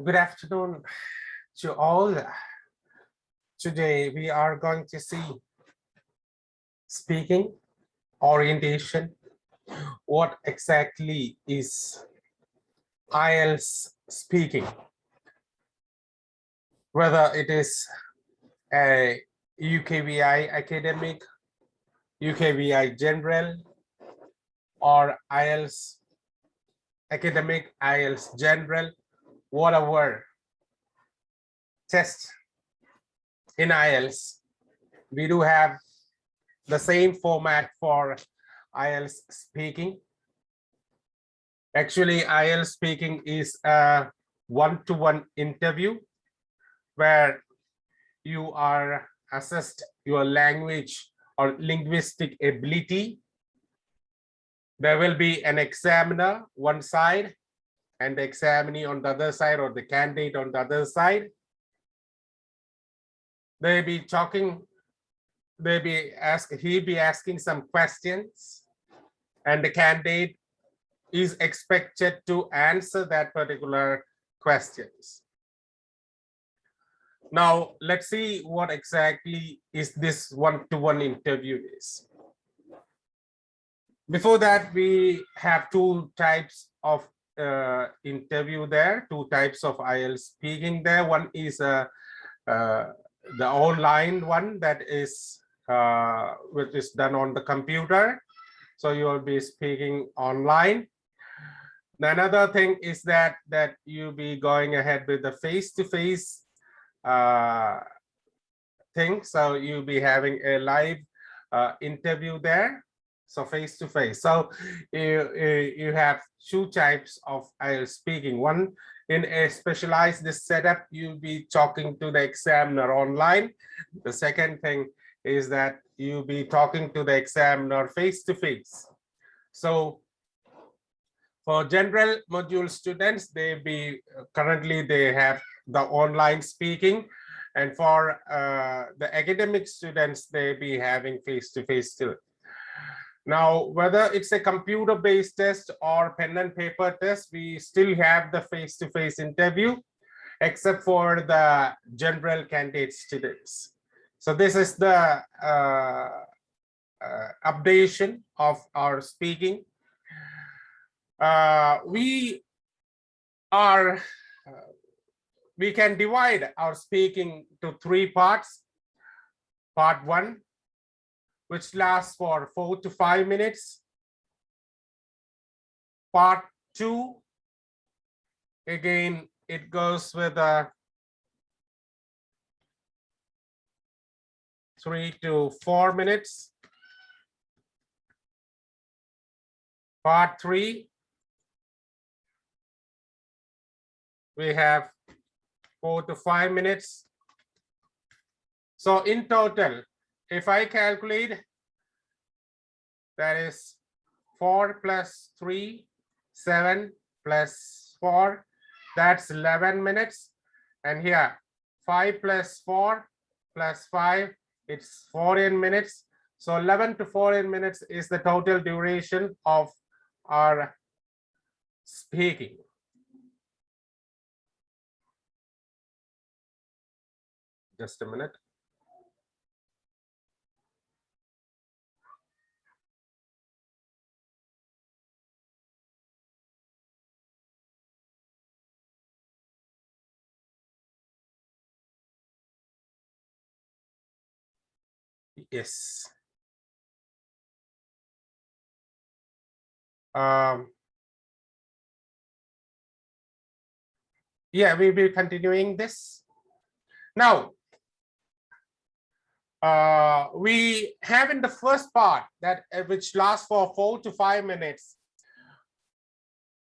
Good afternoon to all. Today we are going to see speaking orientation. What exactly is IELTS speaking? Whether it is a UKVI academic, UKVI general, or IELTS academic, IELTS general, whatever test in IELTS, we do have the same format for IELTS speaking. Actually, IELTS speaking is a one-to-one interview where you are assessed your language or linguistic ability. There will be an examiner one side and the examinee on the other side, or the candidate on the other side. They'll be talking, he'll be asking some questions, and the candidate is expected to answer that particular questions. Now, let's see what exactly is this one-to-one interview is. Before that, we have two types of interview there, two types of IELTS speaking there. One is the online one, that is which is done on the computer. So you will be speaking online. Another thing is that you'll be going ahead with the face-to-face thing. So you'll be having a live interview there. So face-to-face. So you have two types of IELTS speaking. One, in a specialized setup, you'll be talking to the examiner online. The second thing is that you'll be talking to the examiner face-to-face. So for general module students, currently they have the online speaking, and for the academic students, they be having face-to-face still. Now, whether it's a computer-based test or pen and paper test, we still have the face-to-face interview, except for the general candidate students. So this is the updation of our speaking. We can divide our speaking to three parts. Part one, which lasts for 4 to 5 minutes. Part two, again, it goes with 3 to 4 minutes. Part three, we have 4 to 5 minutes. So in total, if I calculate, that is 4 plus 3, 7 plus 4, that's 11 minutes. And here, 5 plus 4 plus 5, it's 14 minutes. So 11 to 14 minutes is the total duration of our speaking. Just a minute. Yes. Yeah, we'll be continuing this. Now, we have in the first part that which lasts for 4 to 5 minutes.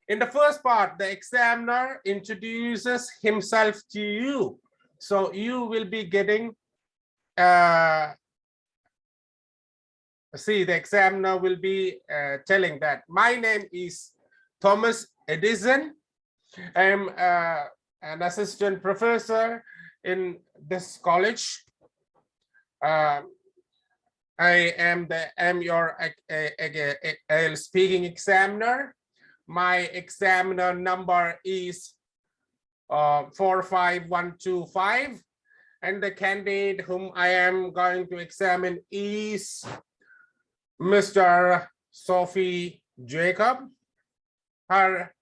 In the first part, the examiner introduces himself to you. So you will be getting, the examiner will be telling that my name is Thomas Edison. I'm an assistant professor in this college. I am your IELTS speaking examiner. my examiner number is 45125, and the candidate whom I am going to examine is Mr. Sophie Jacob. Her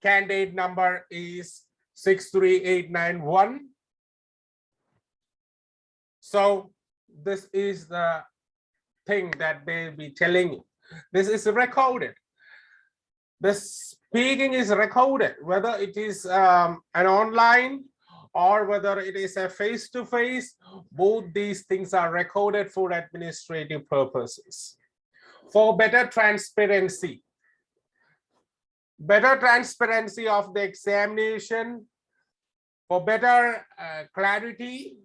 candidate number is 63891. So this is the thing that they'll be telling you. This is recorded. The speaking is recorded, whether it is an online or whether it is a face-to-face, both these things are recorded for administrative purposes. For better transparency of the examination, for better clarity,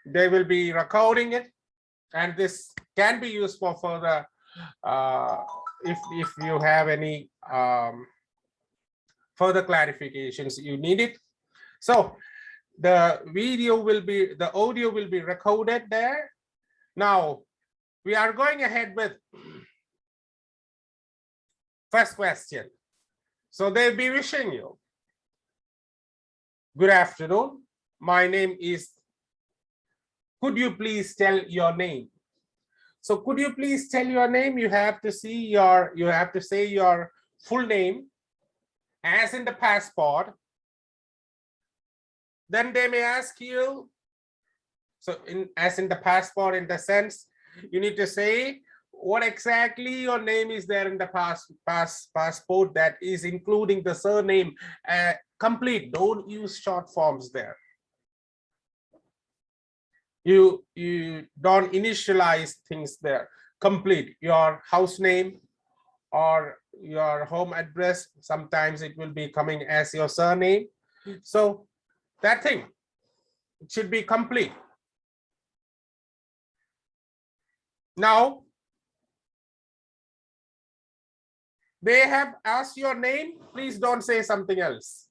they will be recording it, and this can be used for further if you have any further clarifications you need it. So the audio will be recorded there. Now we are going ahead with first question. So they'll be wishing you, good afternoon, my name is, could you please tell your name? So could you please tell your name? You have to say your full name as in the passport. Then they may ask you, so as in the passport, in the sense, you need to say what exactly your name is there in the passport, that is including the surname, complete. Don't use short forms there. You don't initialize things there. Complete your house name or your home address. Sometimes it will be coming as your surname. So that thing, it should be complete. Now, they have asked your name. Please don't say something else.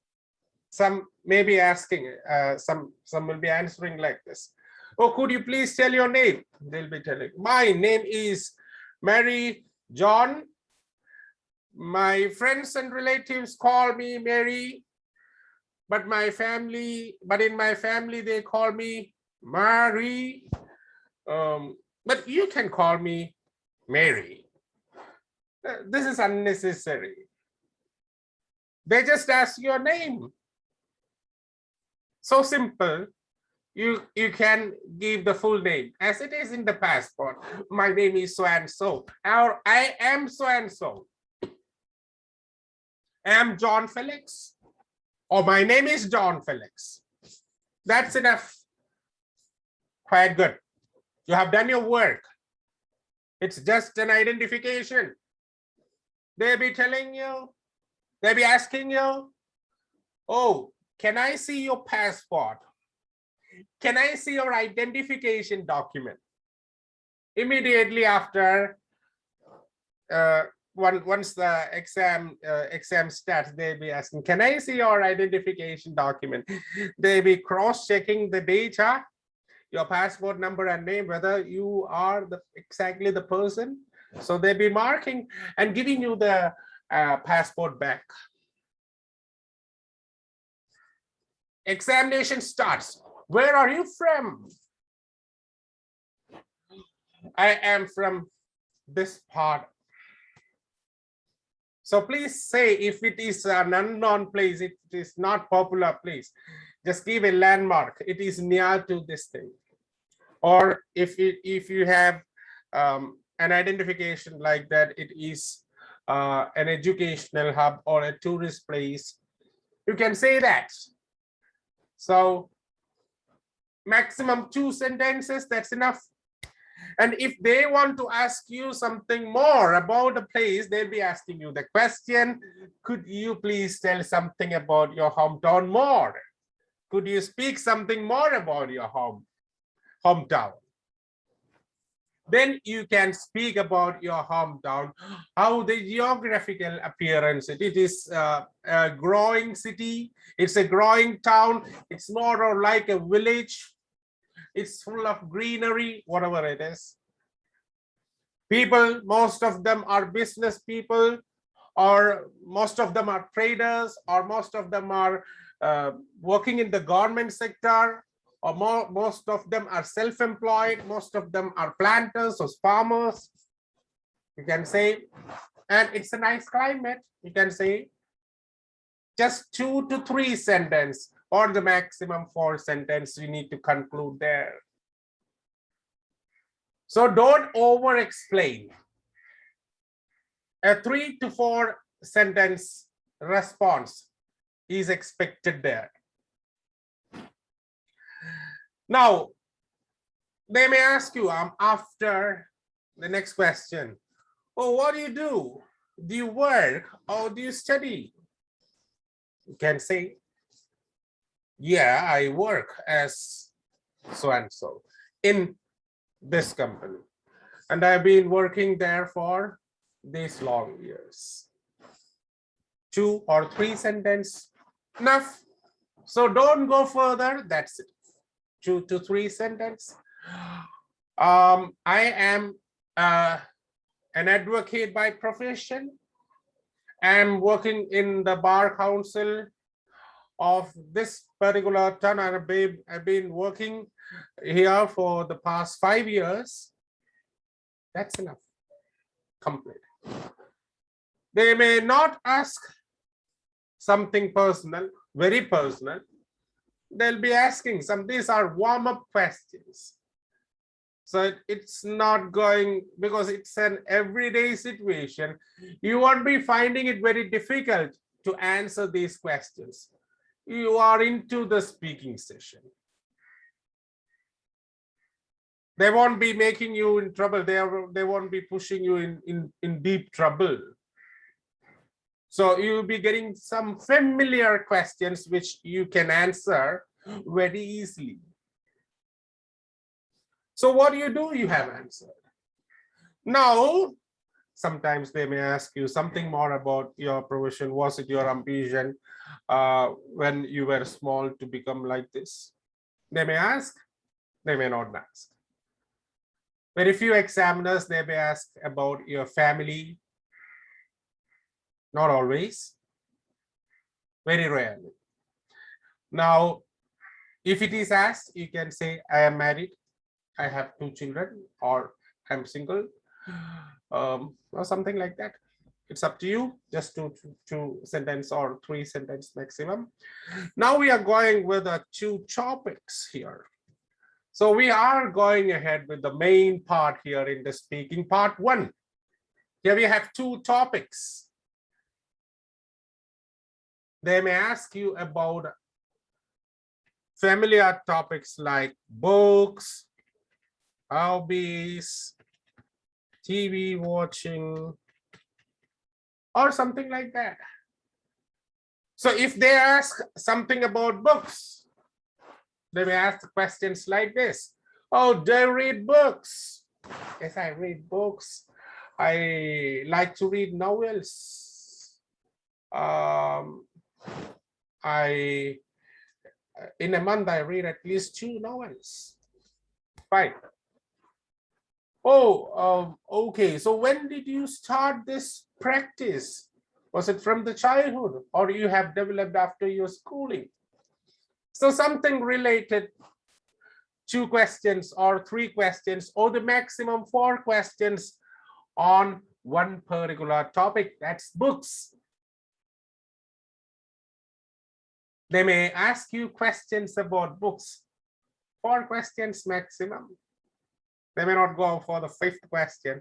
Some may be asking, some will be answering like this. Oh, could you please tell your name? They'll be telling, my name is Mary John. My friends and relatives call me Mary, but in my family they call me Mary. But you can call me Mary. This is unnecessary. They just ask your name. So simple. You can give the full name as it is in the passport. My name is so and so, or I am so and so. I am John Felix, or my name is John Felix. That's enough. Quite good. You have done your work. It's just an identification. They'll be telling you, they'll be asking you, oh, can I see your passport? Can I see your identification document? Immediately after, once the exam starts, they'll be asking, can I see your identification document? They'll be cross-checking the data, your passport number and name, whether you are exactly the person. So they'll be marking and giving you the passport back. Examination starts. Where are you from? I am from this part. So please say if it is an unknown place, it is not popular place, just give a landmark. It is near to this thing. Or if you have an identification like that, it is an educational hub or a tourist place, you can say that. So maximum 2 sentences, that's enough. And if they want to ask you something more about the place, they'll be asking you the question, could you please tell something about your hometown more? Could you speak something more about your hometown? Then you can speak about your hometown, how the geographical appearance. It is a growing city, it's a growing town, it's more or like a village, it's full of greenery, whatever it is. People, most of them are business people, or most of them are traders, or most of them are working in the government sector, or most of them are self-employed, most of them are planters or farmers, you can say. And it's a nice climate, you can say. Just 2 to 3 sentences, or the maximum 4 sentences you need to conclude there. So don't over explain. A 3 to 4 sentence response is expected there. Now, they may ask you after the next question, oh, what do you do? Do you work or do you study? You can say, yeah, I work as so and so in this company, and I've been working there for these long years. 2 or 3 sentences enough. So don't go further. That's it. 2 to 3 sentences. I am an advocate by profession. I'm working in the bar council of this particular town, and I've been working here for the past 5 years. That's enough. Complete. They may not ask something personal, very personal. They'll be asking these are warm-up questions. So it's not going, because it's an everyday situation. You won't be finding it very difficult to answer these questions. You are into the speaking session. They won't be making you in trouble. They won't be pushing you in deep trouble. So you'll be getting some familiar questions which you can answer very easily. So what do? You have answered. Now, sometimes they may ask you something more about your profession. Was it your ambition when you were small to become like this? They may ask, they may not ask. Very few examiners, they may ask about your family. Not always, very rarely. Now, if it is asked, you can say, I am married, I have 2 children, or I'm single, or something like that. It's up to you, just 2 sentence or 3 sentence maximum. Now we are going with 2 topics here. So we are going ahead with the main part here in the speaking part 1. Here we have 2 topics. They may ask you about familiar topics like books, hobbies, TV watching, or something like that. So if they ask something about books, they may ask questions like this. Oh, do I read books? Yes, I read books. I like to read novels. In a month, I read at least 2 novels. Fine. Oh, okay. So when did you start this practice? Was it from the childhood, or you have developed after your schooling? So something related, 2 questions or 3 questions, or the maximum 4 questions on one particular topic. That's books. They may ask you questions about books, 4 questions maximum. They may not go for the 5th question.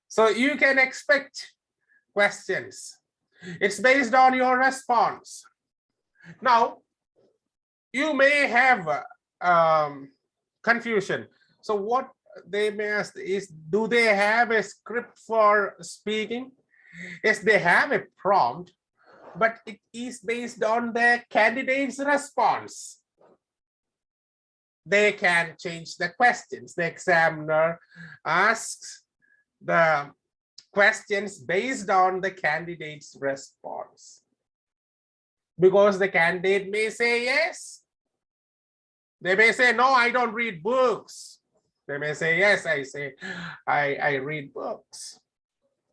So you can expect questions. It's based on your response. Now, you may have confusion. So what they may ask is, do they have a script for speaking? Yes, they have a prompt, but it is based on the candidate's response. They can change the questions. The examiner asks the questions based on the candidate's response. Because the candidate may say yes. They may say, no, I don't read books. They may say, yes, I read books.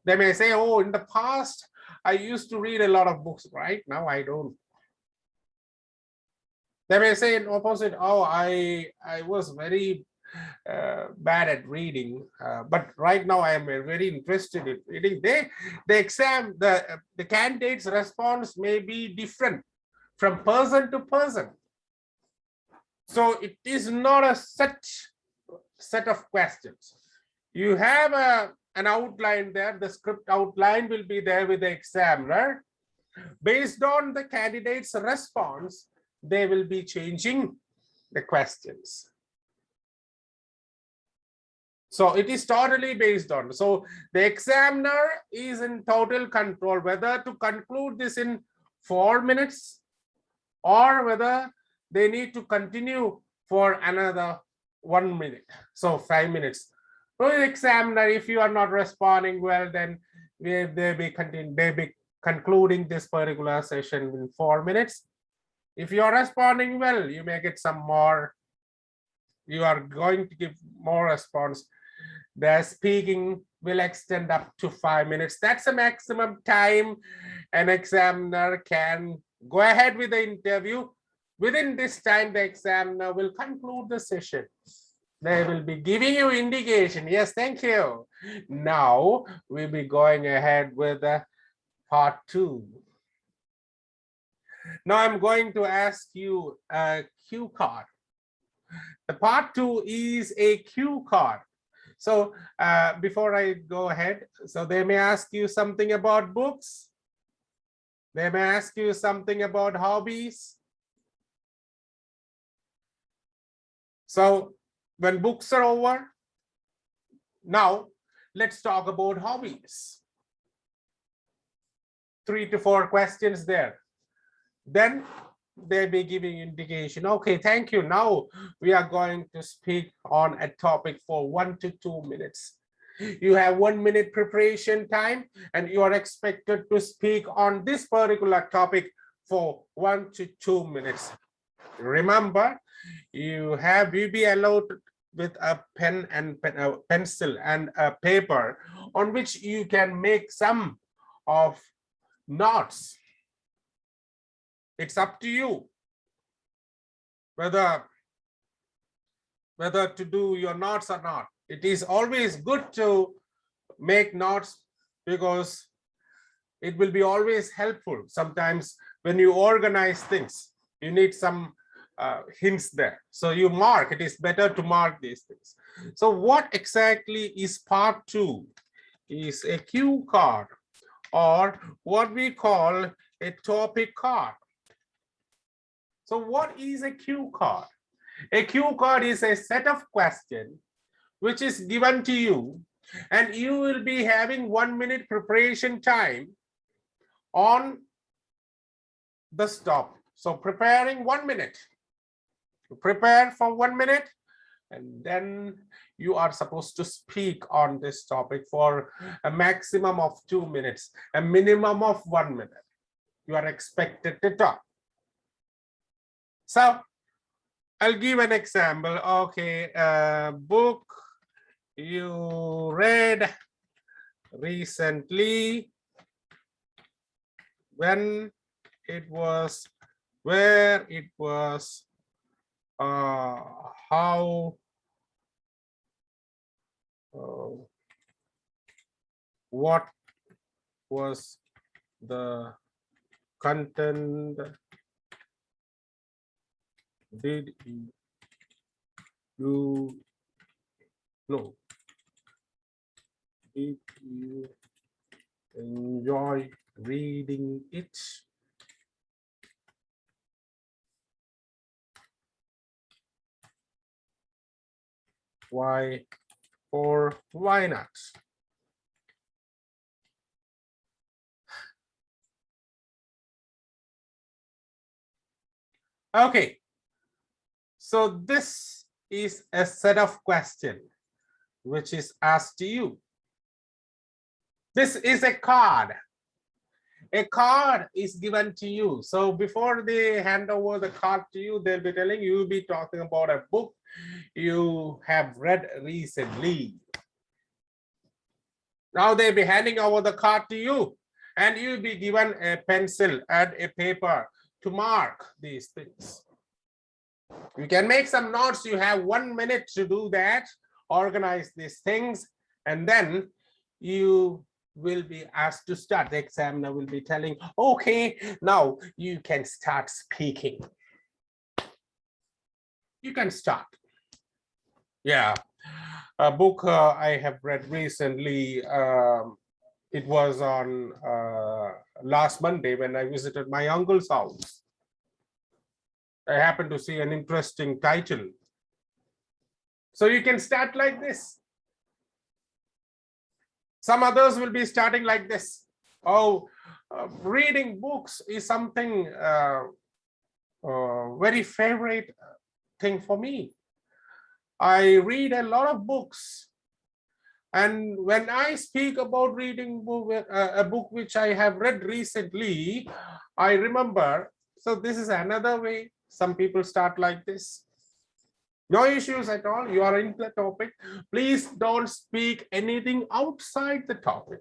They may say, oh, in the past, I used to read a lot of books. Right now, I don't. They may say in opposite, oh, I was very bad at reading, but right now I am very interested in reading. The candidate's response may be different from person to person. So it is not a set of questions. You have an outline there. The script outline will be there with the examiner. Based on the candidate's response, they will be changing the questions. So it is totally based on. So the examiner is in total control whether to conclude this in 4 minutes or whether they need to continue for another 1 minute. So 5 minutes. So the examiner, if you are not responding well, then they be concluding this particular session in 4 minutes. If you are responding well, you may get some more. You are going to give more response. The speaking will extend up to 5 minutes. That's the maximum time an examiner can go ahead with the interview. Within this time, the examiner will conclude the session. They will be giving you indication. Yes, thank you. Now we'll be going ahead with part 2. Now I'm going to ask you a cue card. The part 2 is a cue card. So before I go ahead, so they may ask you something about books. They may ask you something about hobbies. So when books are over, now let's talk about hobbies. 3 to 4 questions there. Then they'll be giving indication. Okay, thank you. Now we are going to speak on a topic for 1 to 2 minutes. You have 1 minute preparation time and you are expected to speak on this particular topic for 1 to 2 minutes. Remember, you be allowed with a pen and pencil and a paper on which you can make some of notes. It's up to you whether to do your notes or not. It is always good to make notes because it will be always helpful. Sometimes when you organize things, you need some hints there. So you mark, it is better to mark these things. So what exactly is part 2? Is a cue card or what we call a topic card. So what is a cue card? A cue card is a set of questions which is given to you and you will be having 1 minute preparation time on the stop. So preparing 1 minute. Prepare for 1 minute and then you are supposed to speak on this topic for a maximum of 2 minutes, a minimum of 1 minute. You are expected to talk. So I'll give an example. Okay, a book you read recently, when it was, where it was, how, what was the content, did you know, did you enjoy reading it? Why or why not? Okay, so this is a set of questions which is asked to you. This is a card. A card is given to you. So before they hand over the card to you, they'll be telling you, you'll be talking about a book you have read recently. Now they'll be handing over the card to you, and you'll be given a pencil and a paper to mark these things. You can make some notes. You have 1 minute to do that, organize these things, and then you will be asked to start. The examiner will be telling, okay, now you can start speaking. You can start. Yeah, a book I have read recently, it was on last Monday when I visited my uncle's house. I happened to see an interesting title. So you can start like this. Some others will be starting like this. Oh, reading books is something very favorite thing for me. I read a lot of books. And when I speak about reading a book which I have read recently, I remember, so this is another way. Some people start like this. No issues at all. You are in the topic. Please don't speak anything outside the topic.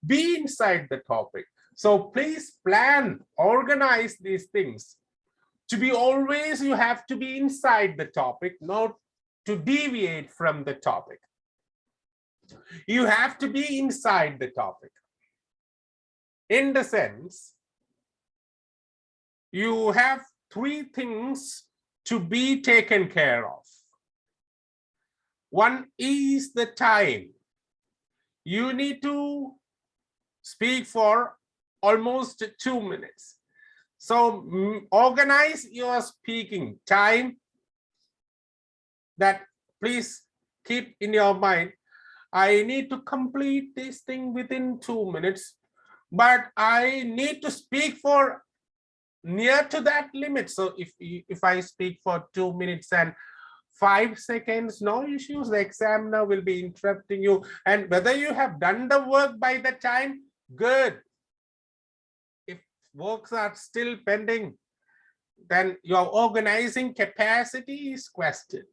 Be inside the topic. So please plan, organize these things. To be always, you have to be inside the topic, not to deviate from the topic. You have to be inside the topic. In the sense, you have 3 things to be taken care of. One is the time. You need to speak for almost 2 minutes. So organize your speaking time. That please keep in your mind. I need to complete this thing within 2 minutes, but I need to speak for near to that limit. So if I speak for 2 minutes and 5 seconds, no issues. The examiner will be interrupting you, and whether you have done the work by the time, good. If works are still pending, then your organizing capacity is questioned.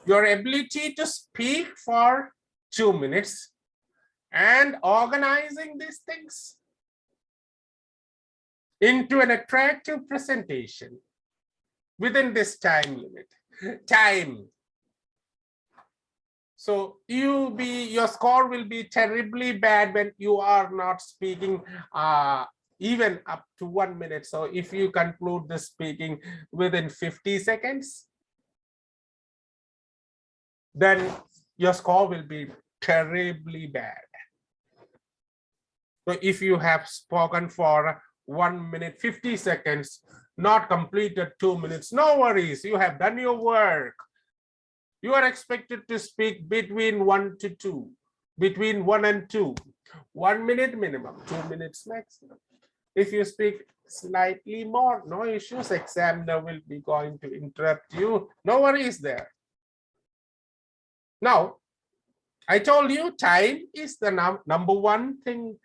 Your ability to speak for 2 minutes and organizing these things into an attractive presentation within this time limit. Time. So your score will be terribly bad when you are not speaking even up to 1 minute. So if you conclude the speaking within 50 seconds, then your score will be terribly bad. So if you have spoken for 1 minute, 50 seconds, not completed 2 minutes, no worries, you have done your work. You are expected to speak between 1 to 2, between 1 and 2, 1 minute minimum, 2 minutes maximum. If you speak slightly more, no issues, examiner will be going to interrupt you, no worries there. Now, I told you time is the number one thing.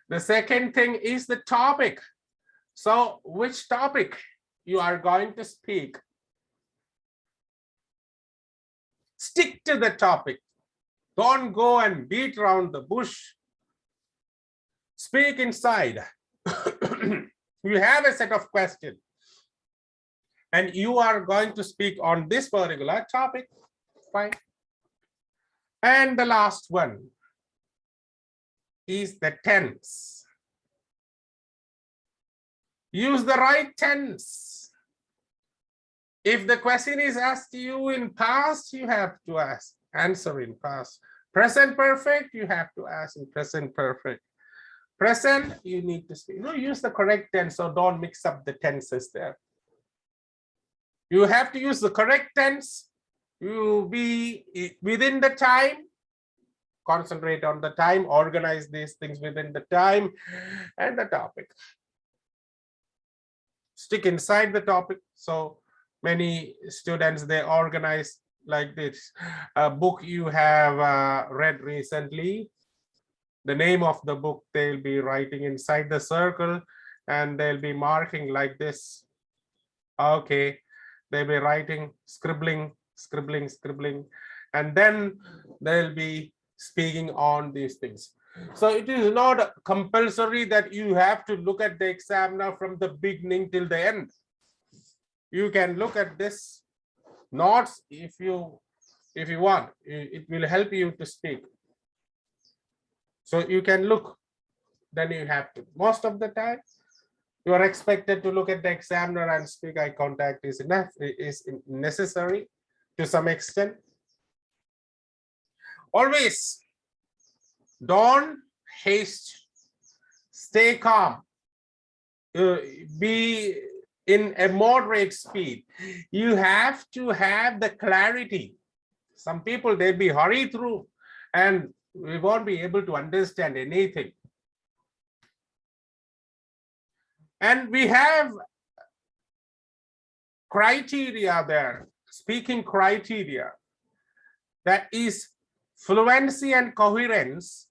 The second thing is the topic. So which topic you are going to speak? Stick to the topic. Don't go and beat around the bush. Speak inside. You have a set of questions, and you are going to speak on this particular topic. Fine. And the last one is the tense. Use the right tense. If the question is asked to you in past, you have to answer in past. Present perfect, you have to ask in present perfect. Present, you need to speak. Use the correct tense, so don't mix up the tenses there. You have to use the correct tense. You be within the time. Concentrate on the time, organize these things within the time and the topic. Stick inside the topic. So many students, they organize like this. A book you have read recently, the name of the book, they'll be writing inside the circle, and they'll be marking like this. Okay, they'll be writing, scribbling, and then they'll be speaking on these things. So it is not compulsory that you have to look at the examiner from the beginning till the end. You can look at this notes if you want. It will help you to speak. So you can look, then you have to. Most of the time, you are expected to look at the examiner and speak. Eye contact is enough, is necessary to some extent. Always don't haste, stay calm, be in a moderate speed. You have to have the clarity. Some people, they'll be hurried through and we won't be able to understand anything. And we have criteria there, speaking criteria, that is fluency and coherence,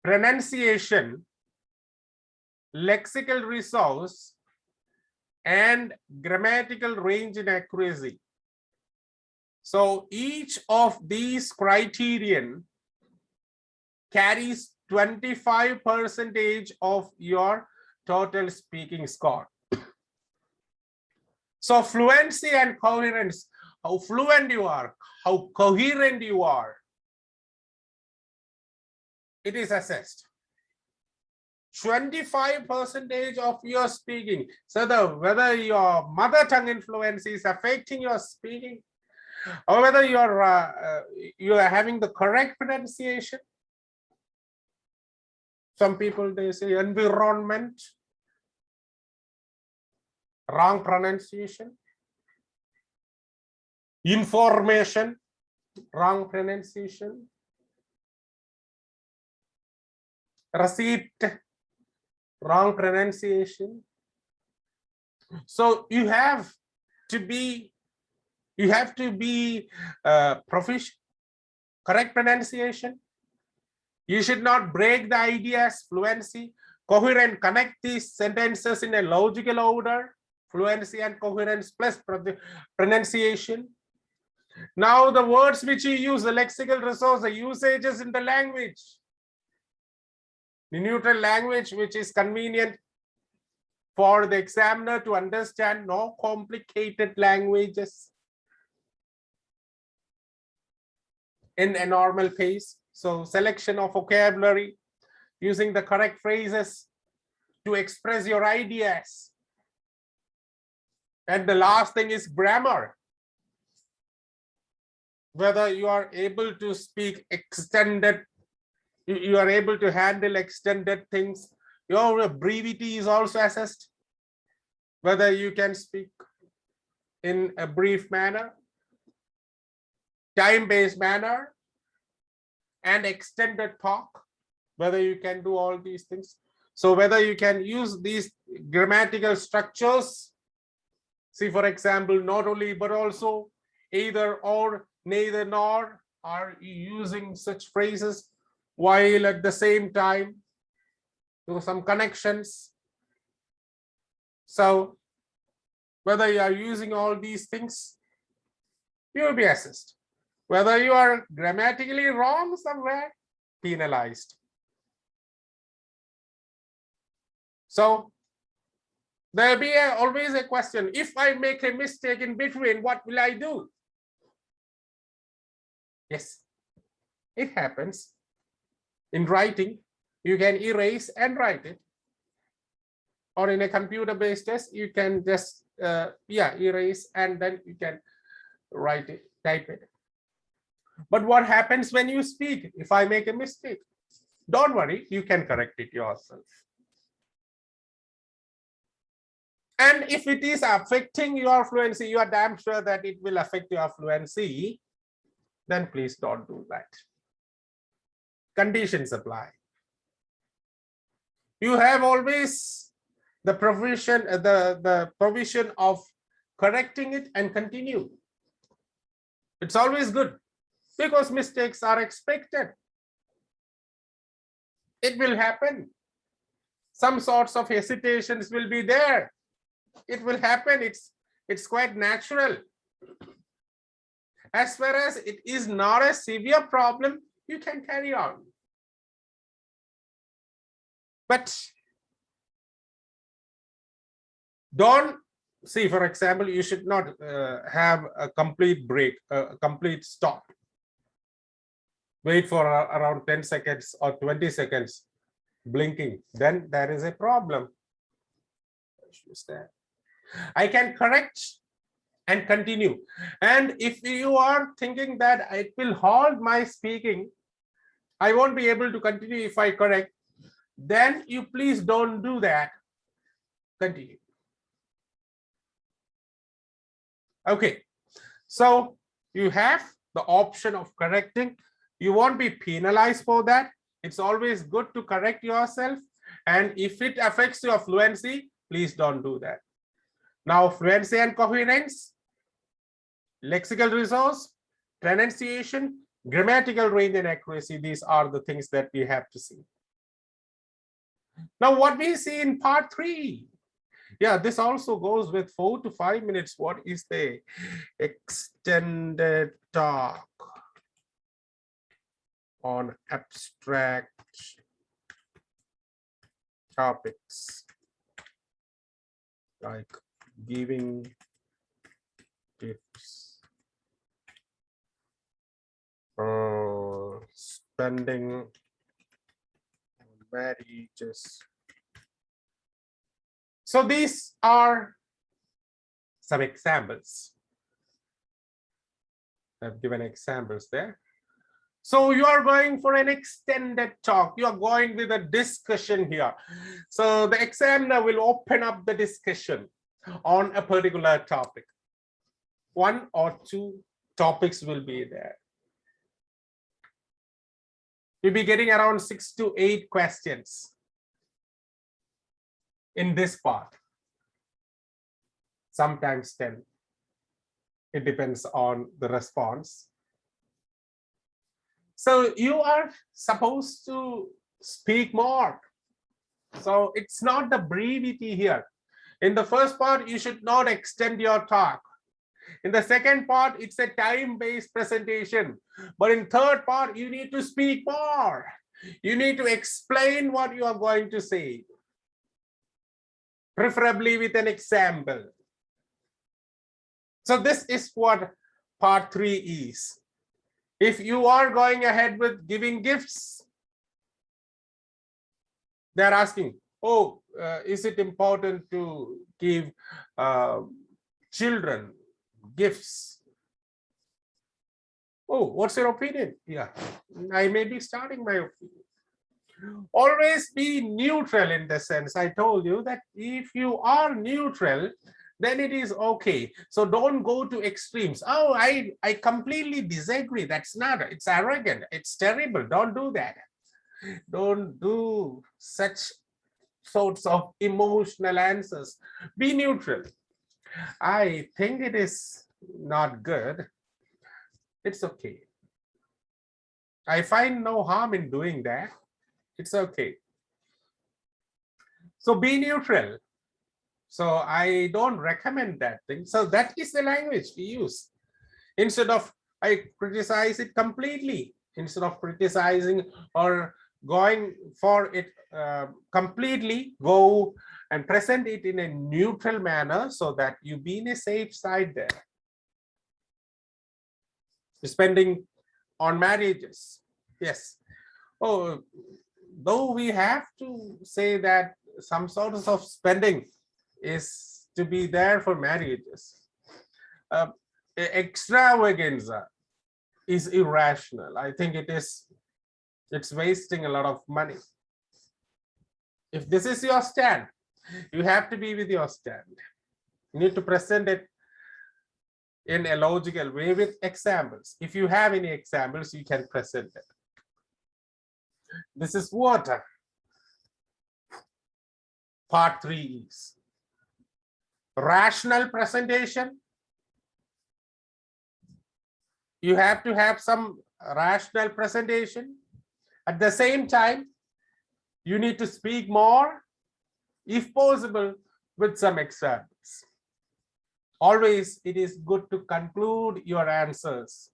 pronunciation, lexical resource, and grammatical range and accuracy. So each of these criterion carries 25% of your total speaking score. So fluency and coherence, how fluent you are, how coherent you are, it is assessed. 25% of your speaking. So whether your mother tongue influence is affecting your speaking, or whether you are having the correct pronunciation. Some people, they say environment, wrong pronunciation. Information, wrong pronunciation. Receipt, wrong pronunciation. So you have to be proficient, correct pronunciation. You should not break the ideas, fluency, coherent, connect these sentences in a logical order, fluency and coherence plus pronunciation. Now the words which you use, the lexical resource, the usages in the language, the neutral language which is convenient for the examiner to understand, no complicated languages in a normal pace. So selection of vocabulary, using the correct phrases to express your ideas. And the last thing is grammar. Whether you are able to speak extended, you are able to handle extended things. Your brevity is also assessed. Whether you can speak in a brief manner, time-based manner, and extended talk, whether you can do all these things. So whether you can use these grammatical structures, see for example, not only but also, either or, neither nor, are you using such phrases while at the same time do some connections. So whether you are using all these things, you will be assessed. Whether you are grammatically wrong somewhere, penalized. So there will be always a question, if I make a mistake in between, what will I do? Yes, it happens. In writing, you can erase and write it. Or in a computer-based test, you can just erase and then you can write it, type it. But what happens when you speak? If I make a mistake, don't worry, you can correct it yourself. And if it is affecting your fluency, you are damn sure that it will affect your fluency, then please don't do that. Conditions apply. You have always the provision, the provision of correcting it and continue. It's always good, because mistakes are expected. It will happen. Some sorts of hesitations will be there. It will happen. It's quite natural. As far as it is not a severe problem, you can carry on. But don't see, for example, you should not have a complete break, a complete stop. Wait for around 10 seconds or 20 seconds blinking, then there is a problem. I can correct and continue. And if you are thinking that it will halt my speaking, I won't be able to continue if I correct, then you please don't do that. Continue. Okay, so you have the option of correcting. You won't be penalized for that. It's always good to correct yourself. And if it affects your fluency, please don't do that. Now, fluency and coherence, lexical resource, pronunciation, grammatical range and accuracy. These are the things that we have to see. Now, what we see in part 3. Yeah, this also goes with 4 to 5 minutes. What is the extended talk on abstract topics like giving tips, spending on marriages. So these are some examples. I've given examples there. So you are going for an extended talk. You are going with a discussion here. So the examiner will open up the discussion on a particular topic. 1 or 2 topics will be there. You'll be getting around 6 to 8 questions in this part, sometimes 10. It depends on the response. So you are supposed to speak more. So it's not the brevity here. In the first part, you should not extend your talk. In the second part, it's a time-based presentation. But in third part, you need to speak more. You need to explain what you are going to say, preferably with an example. So this is what part 3 is. If you are going ahead with giving gifts, they're asking, oh, is it important to give children gifts? Oh, what's your opinion? Yeah, I may be starting my opinion. Always be neutral in the sense. I told you that if you are neutral, then it is okay. So don't go to extremes. Oh, I completely disagree. That's not, it's arrogant. It's terrible. Don't do that. Don't do such sorts of emotional answers. Be neutral. I think it is not good. It's okay. I find no harm in doing that. It's okay. So be neutral. So I don't recommend that thing. So that is the language we use. Instead of I criticize it completely, instead of criticizing or going for it completely, go and present it in a neutral manner so that you be in a safe side there. Spending on marriages. Yes. Oh, though we have to say that some sort of spending is to be there for marriages. Extravaganza is irrational. I think it's wasting a lot of money. If this is your stand, you have to be with your stand. You need to present it in a logical way with examples. If you have any examples, you can present it. This is what part 3 is. Rational presentation. You have to have some rational presentation. At the same time, you need to speak more, if possible, with some examples. Always, it is good to conclude your answers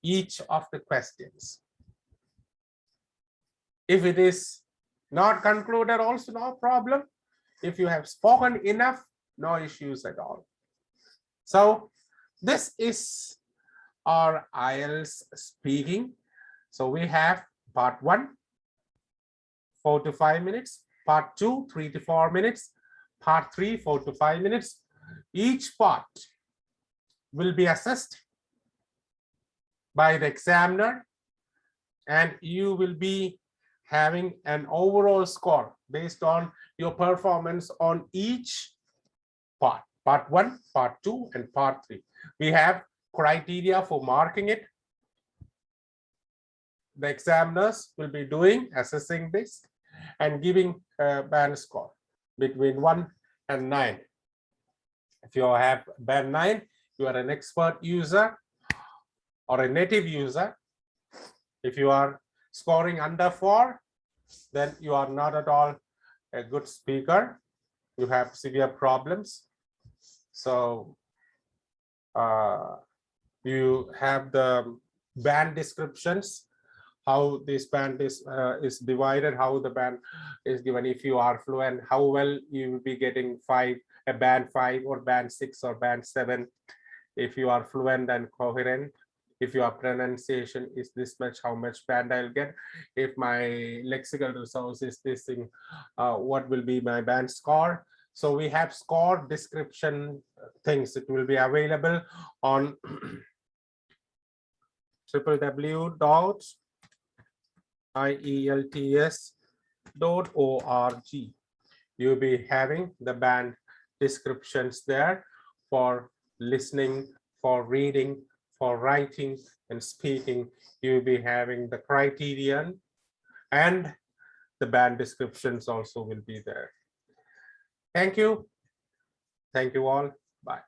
each of the questions. If it is not concluded, also no problem. If you have spoken enough, no issues at all. So this is our IELTS speaking. So we have part 1, 4 to 5 minutes, part 2, 3 to 4 minutes, part 3, 4 to 5 minutes. Each part will be assessed by the examiner, and you will be having an overall score based on your performance on each part. Part 1, part 2, and part 3. We have criteria for marking it. The examiners will be assessing this and giving a band score between 1 and 9. If you have band 9, you are an expert user or a native user. If you are scoring under 4, then you are not at all a good speaker. You have severe problems. So you have the band descriptions, how this band is divided, how the band is given. If you are fluent, how well you will be getting a band 5 or band 6 or band 7. If you are fluent and coherent, if your pronunciation is this much, how much band I'll get. If my lexical resource is this thing, what will be my band score? So we have score description things. It will be available on www.ielts.org. You'll be having the band descriptions there for listening, for reading, for writing and speaking. You'll be having the criterion, and the band descriptions also will be there. Thank you. Thank you all. Bye.